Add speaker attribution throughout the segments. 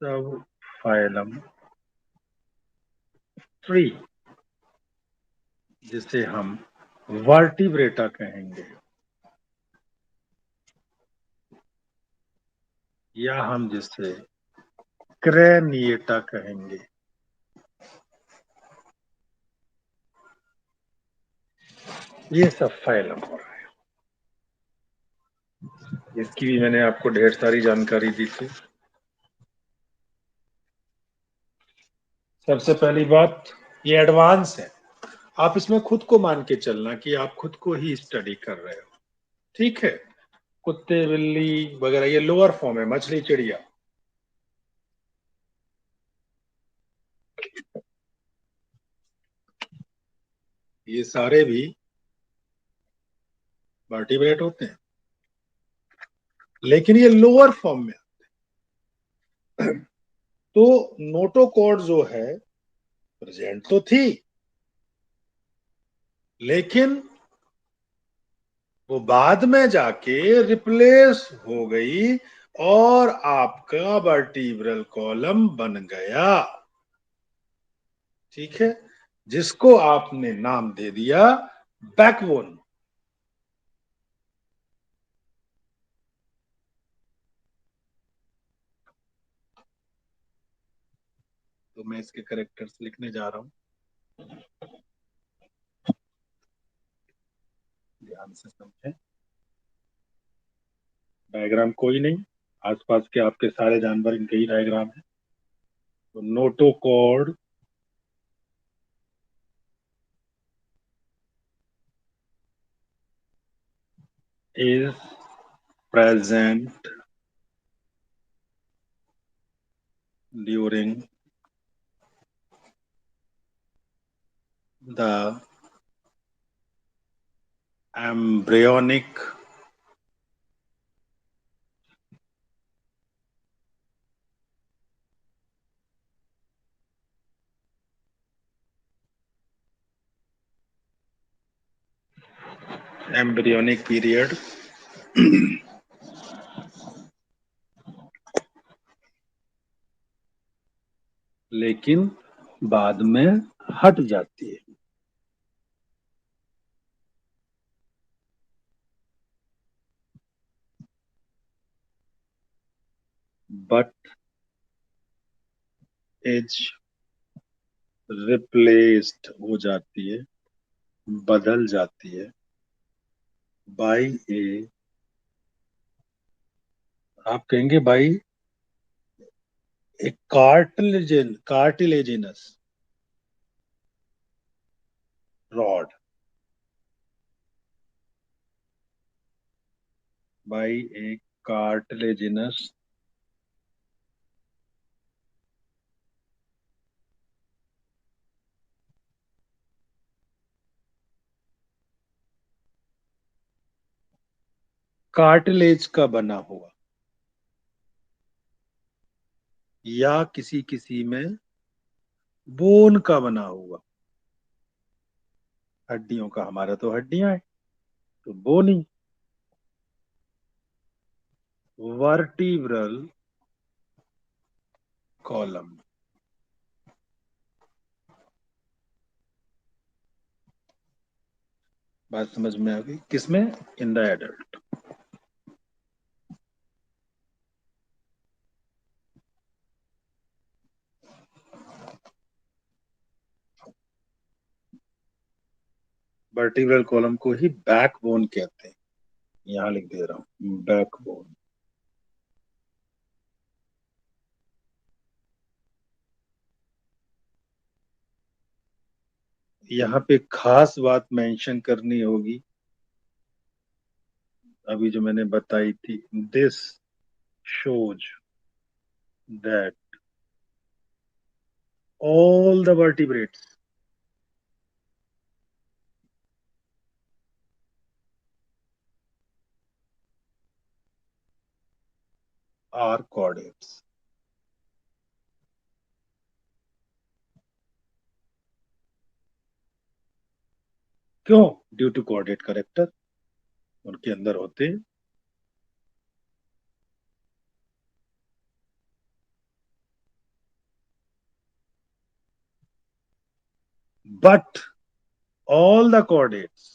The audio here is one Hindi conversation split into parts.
Speaker 1: सब फाइलम ट्री, जिसे हम वर्टिब्रेटा कहेंगे, या हम जिसे क्रैनिएटा कहेंगे। ये सब फाइलम हो रहा है। इसकी भी मैंने आपको ढेर सारी जानकारी दी थी। सबसे पहली बात, ये एडवांस है। आप इसमें खुद को मान के चलना कि आप खुद को ही स्टडी कर रहे हो। ठीक है, कुत्ते बिल्ली वगैरह ये लोअर फॉर्म है, मछली चिड़िया। ये सारे भी वर्टिब्रेट होते हैं, लेकिन ये लोअर फॉर्म में। तो नोटोकॉर्ड जो है प्रेजेंट तो थी, लेकिन वो बाद में जाके रिप्लेस हो गई और आपका वर्टिब्रल कॉलम बन गया। ठीक है, जिसको आपने नाम दे दिया बैकबोन। तो मैं इसके करेक्टर्स लिखने जा रहा हूं, ध्यान से समझें। डायग्राम कोई नहीं, आसपास के आपके सारे जानवर इनके ही डायग्राम है। तो notochord is present during the embryonic period लेकिन बाद में हट जाती है। बट एज रिप्लेस्ड हो जाती है, बदल जाती है बाई ए, आप कहेंगे by A cartilaginous rod, by A cartilaginous cartilage का बना हुआ, या किसी किसी में बोन का बना हुआ। हड्डियों का, हमारा तो हड्डियां है तो बोन ही। वर्टिब्रल कॉलम, बात समझ में आ गई? किसमें? In the adult. Vertebral column को ही बैकबोन कहते हैं, यहां लिख दे रहा हूं बैकबोन। यहाँ पे खास बात मेंशन करनी होगी, अभी जो मैंने बताई थी, this shows that all the vertebrates are chordates. क्यों? ड्यू टू कॉर्डेट करेक्टर उनके अंदर होते हैं। but all the chordates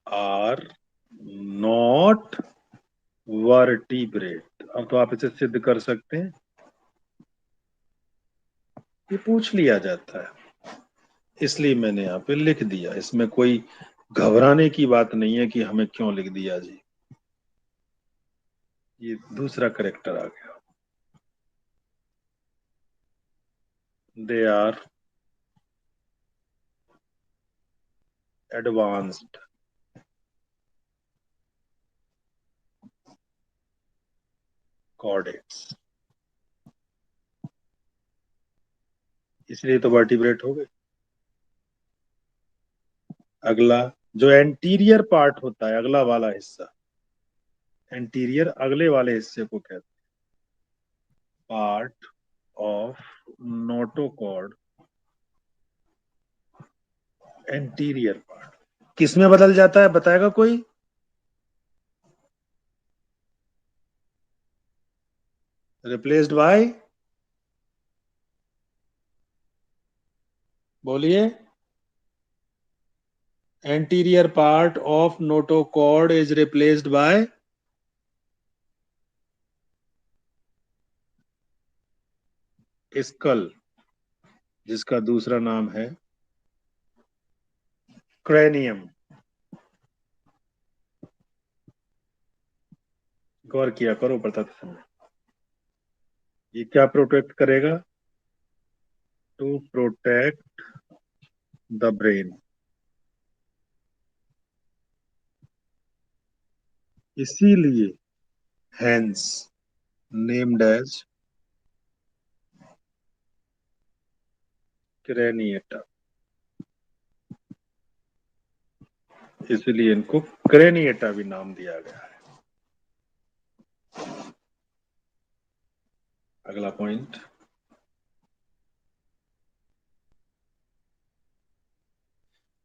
Speaker 1: are not vertebrate। अब तो आप इसे सिद्ध कर सकते हैं, ये पूछ लिया जाता है, इसलिए मैंने यहाँ पे लिख दिया। इसमें कोई घबराने की बात नहीं है कि हमें क्यों लिख दिया जी। ये दूसरा करेक्टर आ गया। दे आर एडवांस्ड कॉर्डेट्स, इसलिए तो वर्टिब्रेट हो गए। अगला जो एंटीरियर पार्ट होता है, अगला वाला हिस्सा, एंटीरियर अगले वाले हिस्से को कहते हैं part of notochord. Anterior part किसमें बदल जाता है, बताएगा कोई? रिप्लेस्ड बाय, बोलिए। Anterior part of notochord is replaced by skull, जिसका दूसरा नाम है क्रेनियम। गौर किया करो बताते समय। ये क्या प्रोटेक्ट करेगा? To protect the brain. इसीलिए हैंस नेम्ड एज क्रेनिएटा, इसलिए इनको क्रेनिएटा भी नाम दिया गया है। अगला पॉइंट,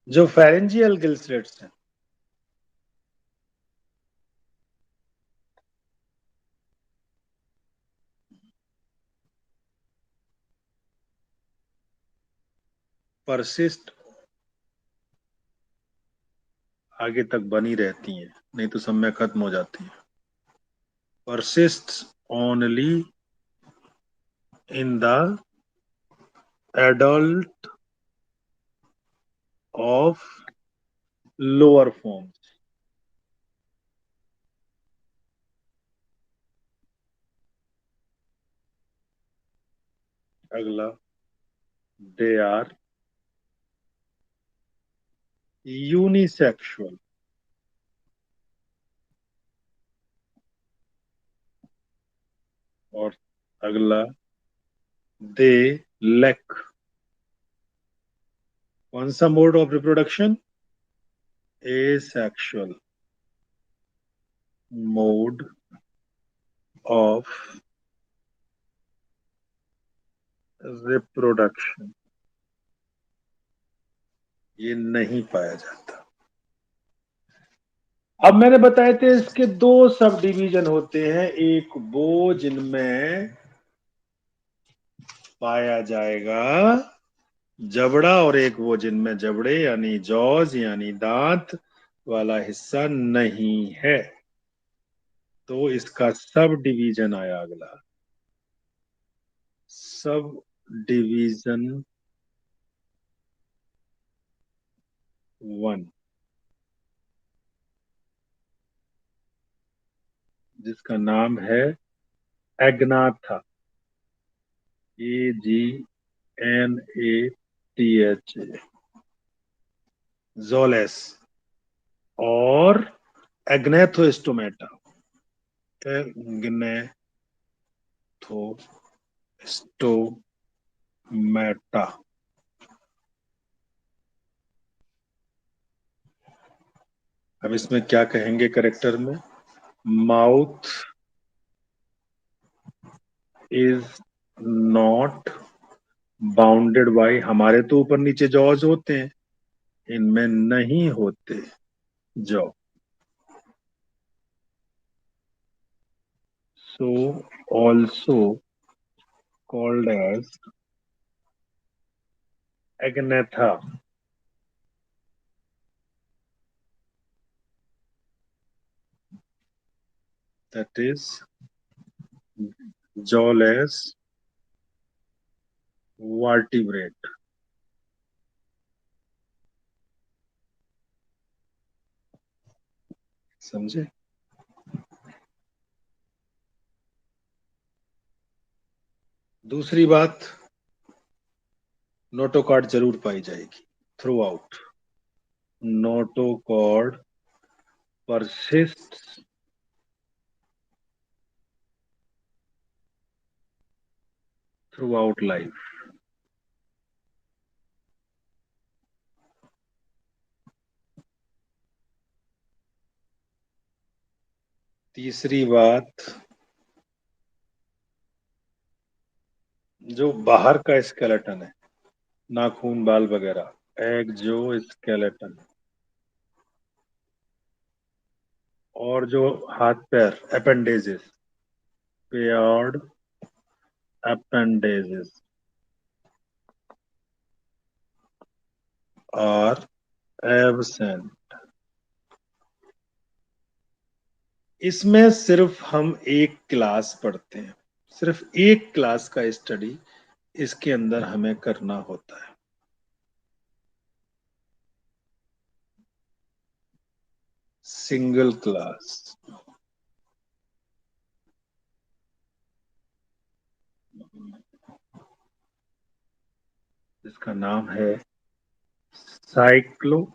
Speaker 1: जो फेरेंजियल गिल्सलेट्स हैं, परसिस्ट आगे तक बनी रहती हैं, नहीं तो समय खत्म हो जाती है। Persist only in the adult of lower form. अगला, दे आर यूनिसेक्सुअल। और अगला, दे लैक कौन सा mode of reproduction? Asexual mode of reproduction, ये नहीं पाया जाता। अब मैंने बताए थे इसके दो सब डिवीजन होते हैं, एक वो जिनमें पाया जाएगा जबड़ा, और एक वो जिनमें जबड़े यानी जॉज यानी दांत वाला हिस्सा नहीं है। तो इसका सब डिवीजन आया अगला, सब डिवीजन वन, जिसका नाम है एग्नाथा। AGNATHA, जोलेस और एग्नेथोस्टोमेटा। एग्नेथोस्टोमेटा। अब इसमें क्या कहेंगे करेक्टर में? Mouth is not bounded by, हमारे तो ऊपर नीचे जॉज होते हैं, इनमें नहीं होते जो, so also called as agnatha, that is jawless vertebrate. समझे? दूसरी बात, नोटोकॉर्ड जरूर पाई जाएगी through out. Notochord persists throughout life. तीसरी बात, जो बाहर का स्केलेटन है, नाखून बाल वगैरह, एक्जो स्केलेटन, और जो हाथ पैर appendages, paired appendages are absent. इसमें सिर्फ हम एक क्लास पढ़ते हैं, सिर्फ एक क्लास का स्टडी इसके अंदर हमें करना होता है. Single class. जिसका नाम है साइक्लोस्टोमेटा.